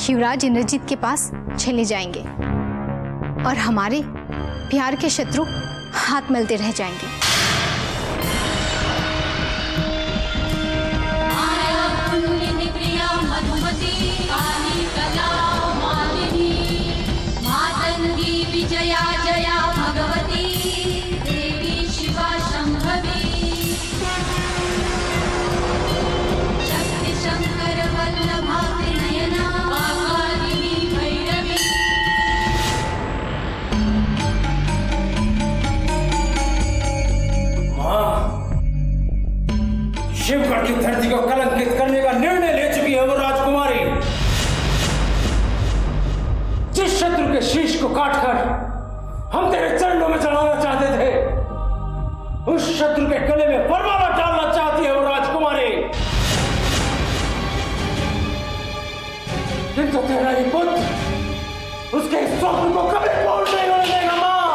युवराज इंद्रजीत के पास चले जाएंगे और हमारे प्यार के शत्रु हाथ मलते रह जाएंगे। विजया जया भगवती देवी शिवा शंभवी शक्ति शंकर वल्लभा त्रिनयना कालिनी भैरवी। शिवगढ़ की धरती को कलंकित करने का निर्णय ले चुकी है वो राजकुमारी। जिस शत्रु के शीश को काटकर हम तेरे चरणों में चढ़ाना चाहते थे, उस शत्रु के गले में वरमाला डालना चाहती है वो राजकुमारी। किंतु तेरा ही पुत्र उसके स्वप्न को कभी पूर्ण नहीं होने देगा। मां,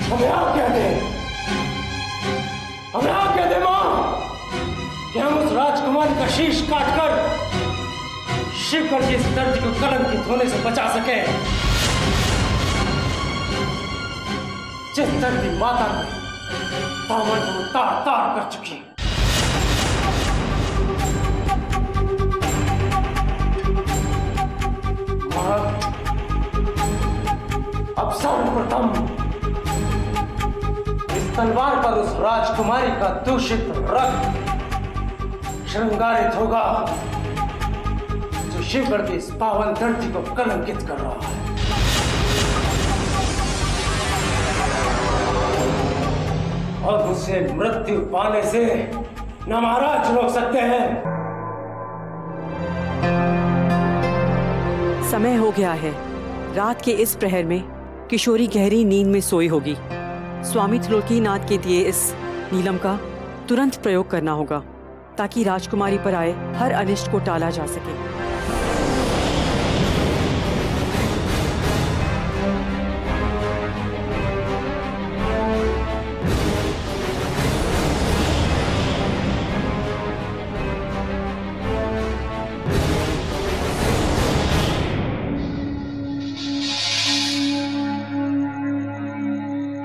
हमें आज्ञा दे, हमें आज्ञा दे मां, कि हम उस राजकुमारी का शीश काटकर शिवगढ़ की इस धरती को कलंकित होने से बचा सके। जिस धरती माता ने दामन को तार तार कर चुकी। अब सर्वप्रथम इस तलवार पर उस राजकुमारी का दूषित रक्त श्रृंगारित होगा जो शिवगढ़ की इस पावन धरती को कलंकित कर रहा है। और उसे मृत्यु पाने से न महाराज रोक सकते हैं। समय हो गया है। रात के इस प्रहर में किशोरी गहरी नींद में सोई होगी। स्वामी त्रिलोकीनाथ के दिए इस नीलम का तुरंत प्रयोग करना होगा, ताकि राजकुमारी पर आए हर अनिष्ट को टाला जा सके।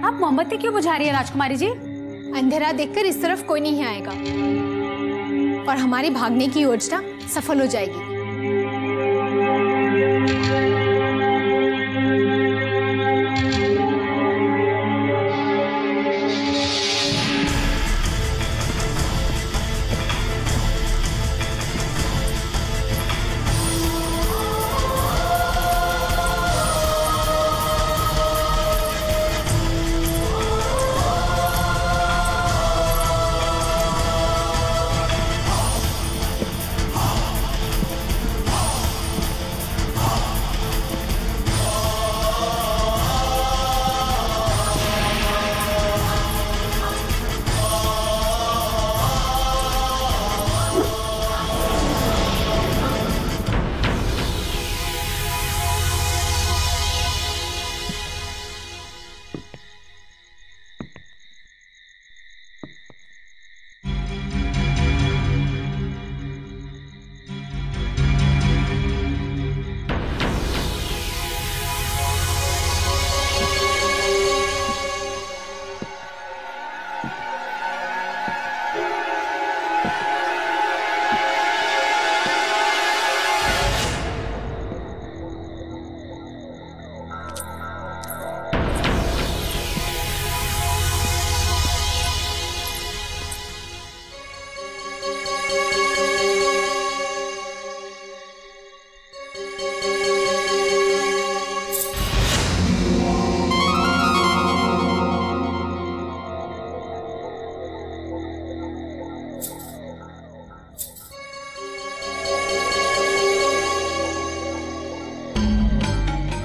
आप मोमबत्ती क्यों बुझा रही है राजकुमारी जी? अंधेरा देखकर इस तरफ कोई नहीं आएगा और हमारे भागने की योजना सफल हो जाएगी।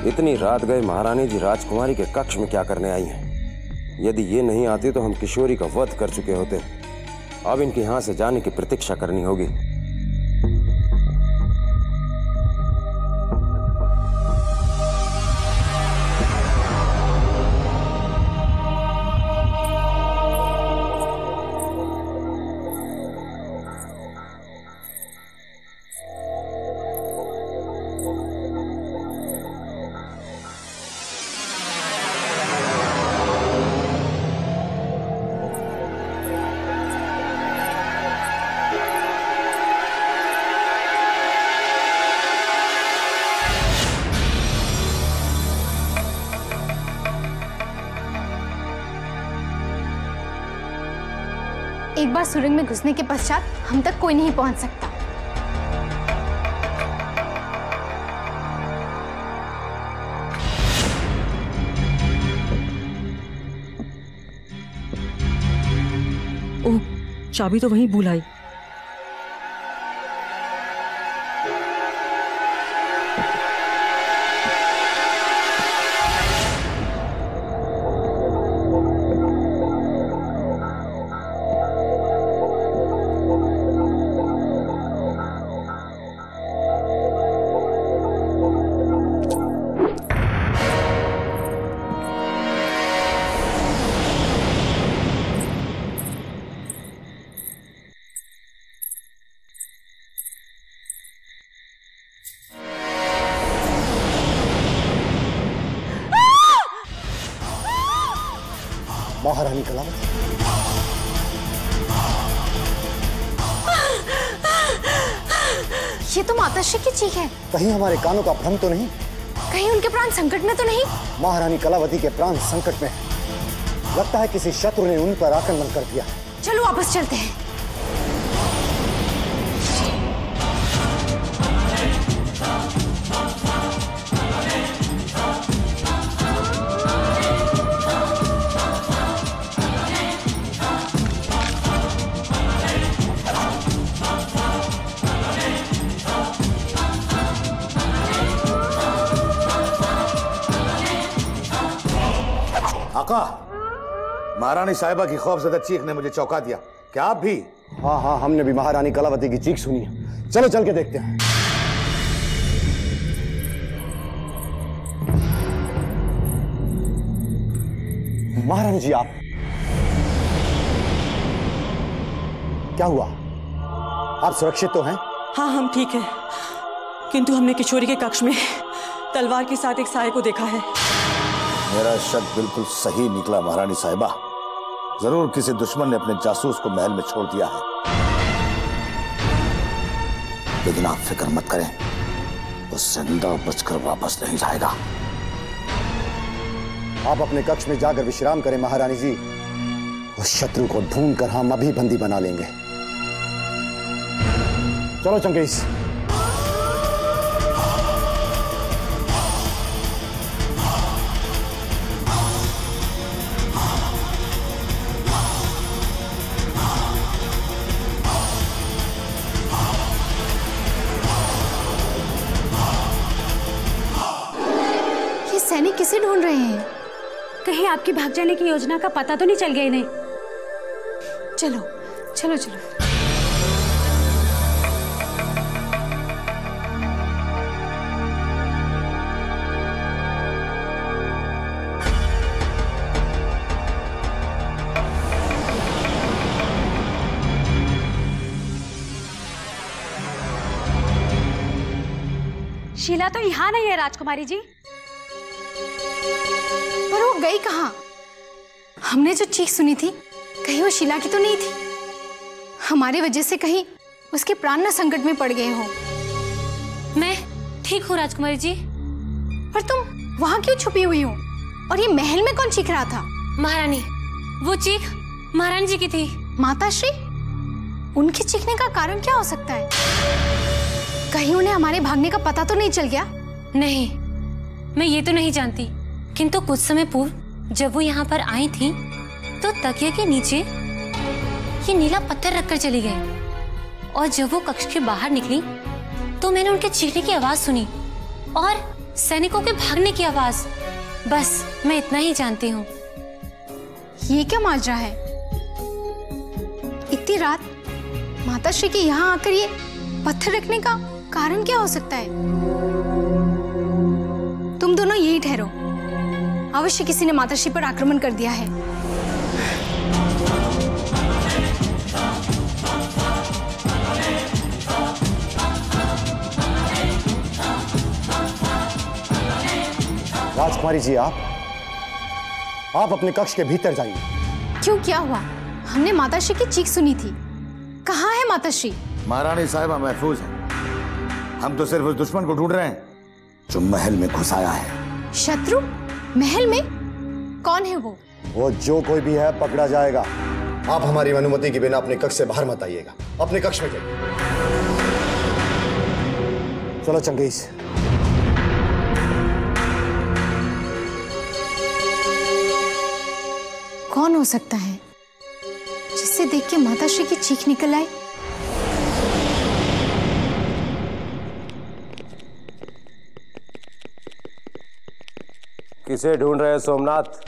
इतनी रात गए महारानी जी राजकुमारी के कक्ष में क्या करने आई हैं? यदि ये नहीं आती तो हम किशोरी का वध कर चुके होते। अब इनके यहां से जाने की प्रतीक्षा करनी होगी। एक बार सुरंग में घुसने के पश्चात हम तक कोई नहीं पहुंच सकता। ओह, चाबी तो वहीं भूल आई। महारानी कलावती, ये तो माताश्री की चीख है। कहीं हमारे कानों का भ्रम तो नहीं? कहीं उनके प्राण संकट में तो नहीं? महारानी कलावती के प्राण संकट में है। लगता है किसी शत्रु ने उन पर आक्रमण कर दिया। चलो वापस चलते हैं। आका, महारानी साहिबा की खौफजदा चीख ने मुझे चौंका दिया। क्या आप भी? हाँ हाँ, हमने भी महारानी कलावती की चीख सुनी है। चलो चल के देखते हैं। महारानी जी, आप क्या हुआ? आप सुरक्षित तो हैं? हाँ, हम ठीक हैं, किंतु हमने किशोरी के कक्ष में तलवार के साथ एक साये को देखा है। मेरा शक बिल्कुल सही निकला महारानी साहिबा। जरूर किसी दुश्मन ने अपने जासूस को महल में छोड़ दिया है। लेकिन आप फिक्र मत करें, वो जिंदा बचकर वापस नहीं जाएगा। आप अपने कक्ष में जाकर विश्राम करें महारानी जी। उस शत्रु को ढूंढकर हम अभी बंदी बना लेंगे। चलो चंगेज। सैनिक किसे ढूंढ रहे हैं? कहीं आपकी भाग जाने की योजना का पता तो नहीं चल गया इन्हें? चलो चलो चलो। शीला तो यहाँ नहीं है राजकुमारी जी। पर वो गई कहाँ? हमने जो चीख सुनी थी, कहीं वो शीला की तो नहीं थी? हमारी वजह से कहीं उसके प्राण न संकट में पड़ गए हो। मैं ठीक हूँ राजकुमारी जी। पर तुम वहाँ क्यों छुपी हुई हो? और ये महल में कौन चीख रहा था? महारानी, वो चीख महारानी जी की थी। माताश्री, उनके चीखने का कारण क्या हो सकता है? कहीं उन्हें हमारे भागने का पता तो नहीं चल गया? नहीं, मैं ये तो नहीं जानती, किंतु कुछ समय पूर्व जब वो यहाँ पर आई थी तो तकिया के नीचे ये नीला पत्थर रखकर चली गई, और जब वो कक्ष के बाहर निकली तो मैंने उनके चीखने की आवाज सुनी और सैनिकों के भागने की आवाज। बस मैं इतना ही जानती हूँ। ये क्या माजरा है? इतनी रात माताश्री के यहाँ आकर ये पत्थर रखने का कारण क्या हो सकता है? तुम दोनों यही ठहरो, अवश्य किसी ने माताश्री पर आक्रमण कर दिया है। राजकुमारी जी, आप अपने कक्ष के भीतर जाइए। क्यों, क्या हुआ? हमने माताश्री की चीख सुनी थी। कहाँ है माताश्री? महारानी साहिबा महफूज है। हम तो सिर्फ उस दुश्मन को ढूंढ रहे हैं जो महल में घुस आया है। शत्रु? महल में? कौन है वो? वो जो कोई भी है पकड़ा जाएगा। आप हमारी अनुमति के बिना अपने कक्ष से बाहर मत आइएगा। अपने कक्ष में जाइए। चलो चंगेज। कौन हो सकता है जिसे देख के माताश्री की चीख निकल आए? किसे ढूंढ रहे हैं सोमनाथ?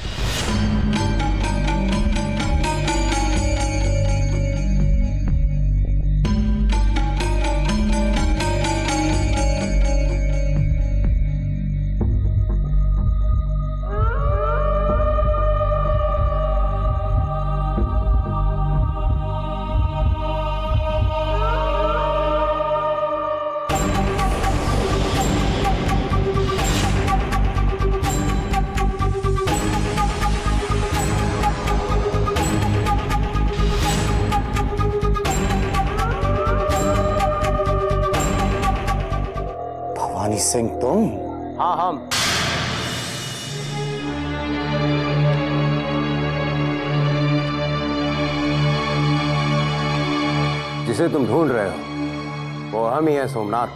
सिंह तुम? हाँ, हम। जिसे तुम ढूंढ रहे हो वो हम ही हैं सोमनाथ।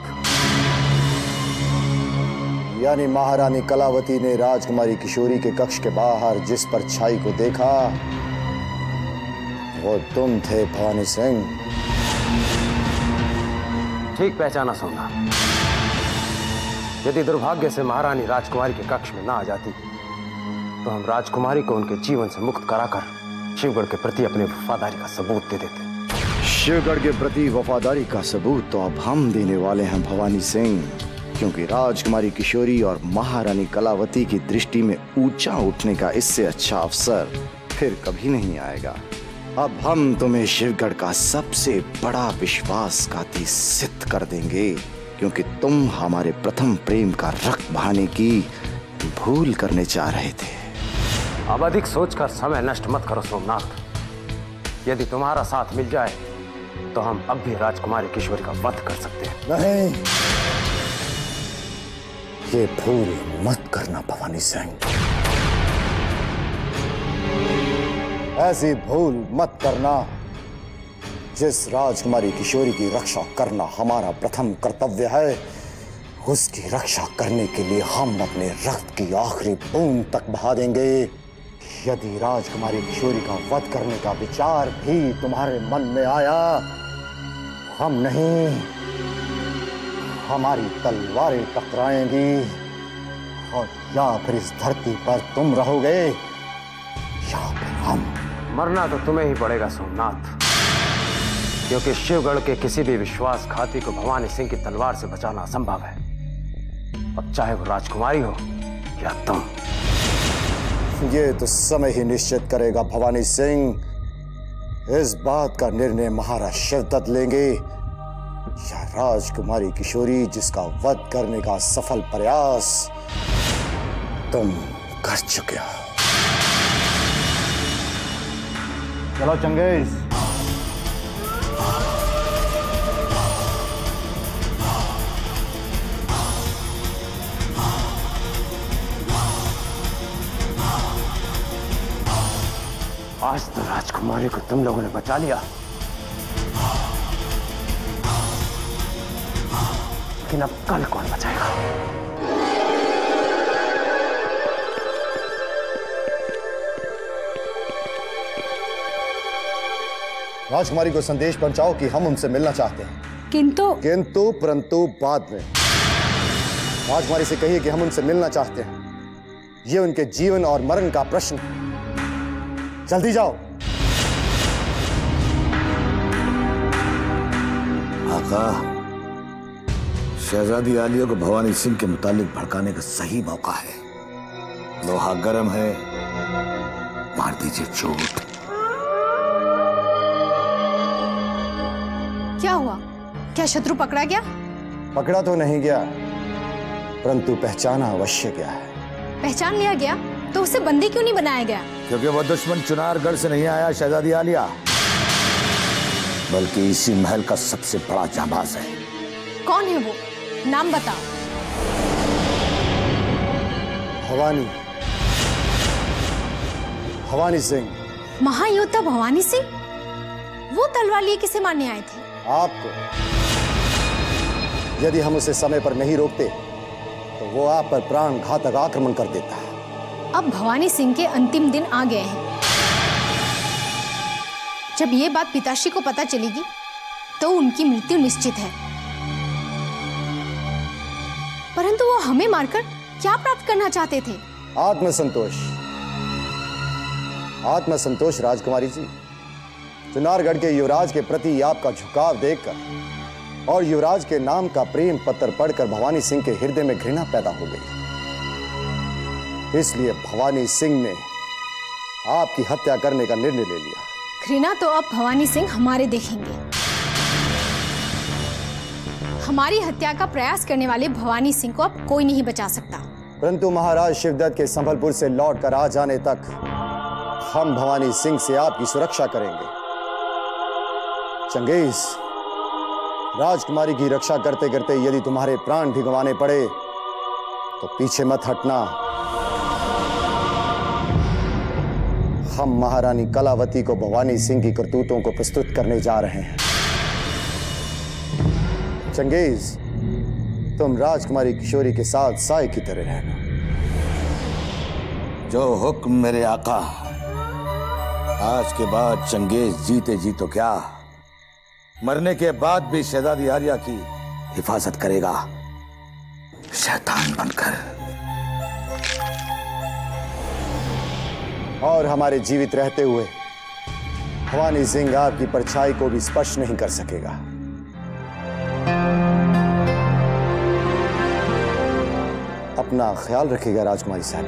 यानी महारानी कलावती ने राजकुमारी किशोरी के कक्ष के बाहर जिस परछाई को देखा वो तुम थे भवानी सिंह। ठीक पहचाना सोमनाथ। यदि दुर्भाग्य से महारानी राजकुमारी के कक्ष में ना आ जाती तो हम राजकुमारी को उनके जीवन से मुक्त कराकर शिवगढ़ के प्रति अपनी वफादारी का सबूत दे देते। शिवगढ़ के प्रति वफादारी का सबूत तो अब हम देने वाले हैं भवानी सिंह, क्योंकि राजकुमारी किशोरी और महारानी कलावती की दृष्टि में ऊंचा उठने का इससे अच्छा अवसर फिर कभी नहीं आएगा। अब हम तुम्हें शिवगढ़ का सबसे बड़ा विश्वासघाती सिद्ध कर देंगे, क्योंकि तुम हमारे प्रथम प्रेम का रक्त बहाने की भूल करने जा रहे थे। अब अधिक सोचकर समय नष्ट मत करो सोमनाथ। यदि तुम्हारा साथ मिल जाए तो हम अब भी राजकुमारी किशोरी का वध कर सकते हैं। नहीं, ये भूल मत करना भवानी सिंह। ऐसी भूल मत करना। जिस राजकुमारी किशोरी की रक्षा करना हमारा प्रथम कर्तव्य है, उसकी रक्षा करने के लिए हम अपने रक्त की आखिरी बूंद तक बहा देंगे। यदि राजकुमारी किशोरी का वध करने का विचार भी तुम्हारे मन में आया, हम नहीं, हमारी तलवारें टकराएंगी और या फिर इस धरती पर तुम रहोगे या फिर हम। मरना तो तुम्हें ही पड़ेगा सोमनाथ, क्योंकि शिवगढ़ के किसी भी विश्वासघाती को भवानी सिंह की तलवार से बचाना असंभव है। अब चाहे वो राजकुमारी हो या तुम। ये तो समय ही निश्चित करेगा भवानी सिंह। इस बात का निर्णय महाराज शिवदत्त लेंगे या राजकुमारी किशोरी, जिसका वध करने का सफल प्रयास तुम कर चुके हो। चलो चंगेज। आज तो राजकुमारी को तुम लोगों ने बचा लिया, लेकिन अब कल कौन बचाएगा? राजकुमारी को संदेश पहुंचाओ कि हम उनसे मिलना चाहते हैं। किंतु परंतु बाद में। राजकुमारी से कहिए कि हम उनसे मिलना चाहते हैं। ये उनके जीवन और मरण का प्रश्न है। जल्दी जाओ। आका, शहजादी आलिया को भवानी सिंह के मुतालिक भड़काने का सही मौका है। लोहा गर्म है, मार दीजिए चोट। क्या हुआ? क्या शत्रु पकड़ा गया? पकड़ा तो नहीं गया, परंतु पहचाना अवश्य गया है। पहचान लिया गया तो उसे बंदी क्यों नहीं बनाया गया? क्योंकि वह दुश्मन चुनारगढ़ से नहीं आया शहजादी आलिया, बल्कि इसी महल का सबसे बड़ा जांबाज है। कौन है वो? नाम बताओ। भवानी सिंह। महायोद्धा भवानी सिंह? वो तलवार लिए किसे मारने आए थे? आपको। यदि हम उसे समय पर नहीं रोकते तो वो आप पर प्राण घातक आक्रमण कर देता है। अब भवानी सिंह के अंतिम दिन आ गए हैं। जब ये बात पिताश्री को पता चलेगी तो उनकी मृत्यु निश्चित है। परंतु वो हमें मारकर क्या प्राप्त करना चाहते थे? आत्मसंतोष। आत्मसंतोष राजकुमारी जी। चुनारगढ़ के युवराज के प्रति आपका झुकाव देखकर और युवराज के नाम का प्रेम पत्र पढ़कर भवानी सिंह के हृदय में घृणा पैदा हो गई। इसलिए भवानी सिंह ने आपकी हत्या करने का निर्णय ले लिया। घृणा तो अब भवानी सिंह हमारे देखेंगे। हमारी हत्या का प्रयास करने वाले भवानी सिंह को अब कोई नहीं बचा सकता। परंतु महाराज शिवदत्त के संबलपुर से लौटकर आ जाने तक हम भवानी सिंह से आपकी सुरक्षा करेंगे। चंगेज, राजकुमारी की रक्षा करते करते यदि तुम्हारे प्राण भी गंवाने पड़े तो पीछे मत हटना। हम महारानी कलावती को भवानी सिंह की करतूतों को प्रस्तुत करने जा रहे हैं। चंगेज, तुम राजकुमारी किशोरी के साथ साय की तरह रहना। जो हुक्म मेरे आका। आज के बाद चंगेज जीते जी तो क्या, मरने के बाद भी शहजादी आलिया की हिफाजत करेगा, शैतान बनकर। और हमारे जीवित रहते हुए भवानी सिंह आपकी परछाई को भी स्पर्श नहीं कर सकेगा। अपना ख्याल रखिएगा राजकुमारी साहब।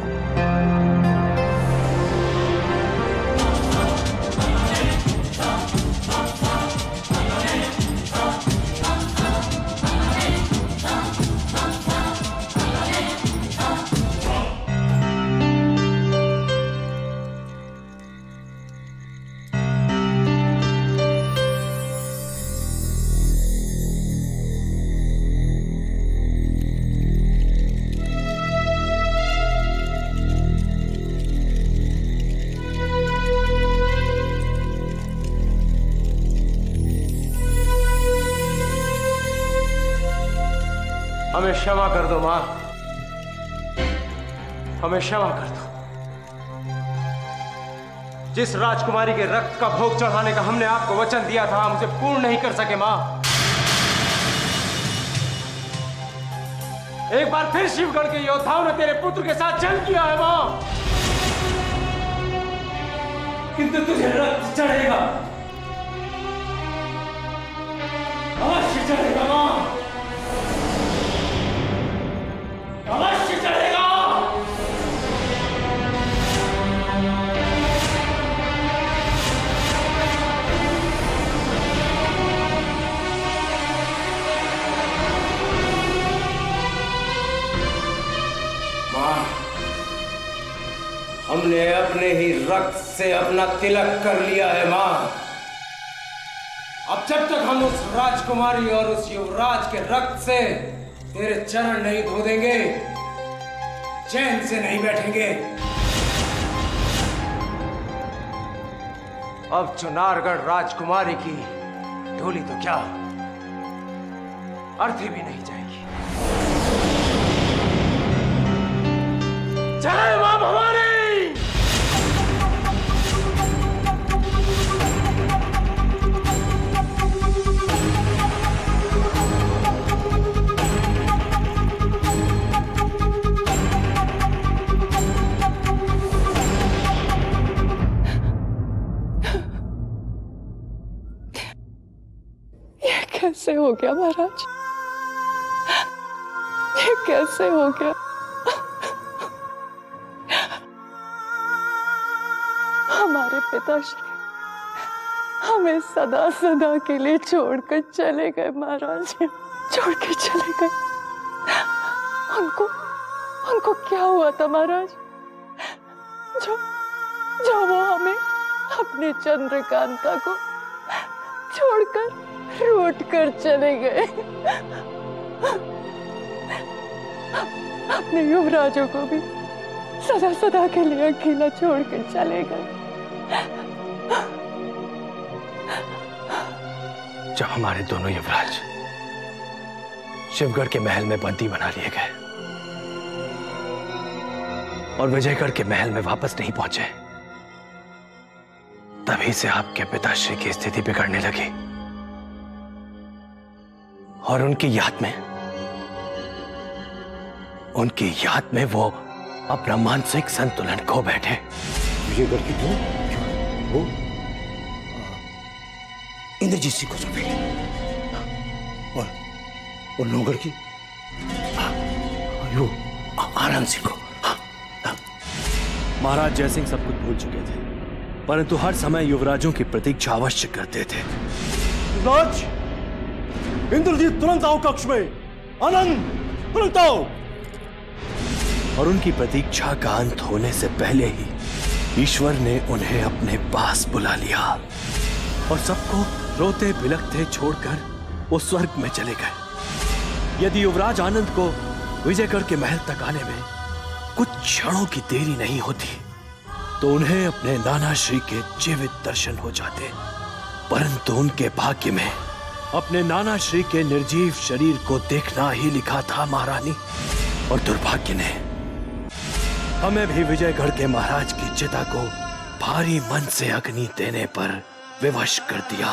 हमें क्षमा कर दो मां, हमें क्षमा कर दो। जिस राजकुमारी के रक्त का भोग चढ़ाने का हमने आपको वचन दिया था, हम उसे पूर्ण नहीं कर सके मां। एक बार फिर शिवगढ़ के योद्धाओं ने तेरे पुत्र के साथ जंग किया है मां, किंतु तुझे रक्त चढ़ेगा, अवश्य चढ़ेगा मां, अवश्य चढ़ेगा। मां, हमने अपने ही रक्त से अपना तिलक कर लिया है मां। अब जब तक हम उस राजकुमारी और उस युवराज के रक्त से तेरे चरण नहीं धो देंगे, चैन से नहीं बैठेंगे। अब चुनारगढ़ राजकुमारी की ढोली तो क्या, अर्थी भी नहीं जाएगी। जय मां भवानी। हो गया महाराज? ये कैसे हो गया? हमारे पिताश्री हमें सदा सदा के लिए छोड़कर चले गए महाराज, छोड़ के चले गए। उनको क्या हुआ था महाराज, जो वो हमें अपने चंद्रकांता को छोड़कर रूठ कर चले गए? अपने युवराजों को भी सदा सदा के लिए अकेला छोड़कर चले गए। जब हमारे दोनों युवराज शिवगढ़ के महल में बंदी बना लिए गए और विजयगढ़ के महल में वापस नहीं पहुंचे, तभी से आपके पिताश्री की स्थिति बिगड़ने लगी और उनकी याद में वो अपना मानसिक संतुलन खो बैठे। विजयगढ़ की वो इंद्रजीत सिंह को सौंपी और लोहगढ़ की आनंद सिंह को। महाराज जयसिंह सब कुछ भूल चुके थे, परंतु हर समय युवराजों की प्रतीक्षा अवश्य करते थे। राज, इंद्रजीत तुरंत आओ कक्ष में। आनंद तुरंत आओ। और उनकी प्रतीक्षा का अंत होने से पहले ही ईश्वर ने उन्हें अपने पास बुला लिया और सबको रोते बिलखते छोड़कर वो स्वर्ग में चले गए। यदि युवराज आनंद को विजयगढ़ के महल तक आने में कुछ क्षणों की देरी नहीं होती तो उन्हें अपने नाना श्री के जीवित दर्शन हो जाते, परंतु उनके भाग्य में अपने नाना श्री के निर्जीव शरीर को देखना ही लिखा था महारानी। और दुर्भाग्य ने हमें भी विजयगढ़ के महाराज की चिता को भारी मन से अग्नि देने पर विवश कर दिया।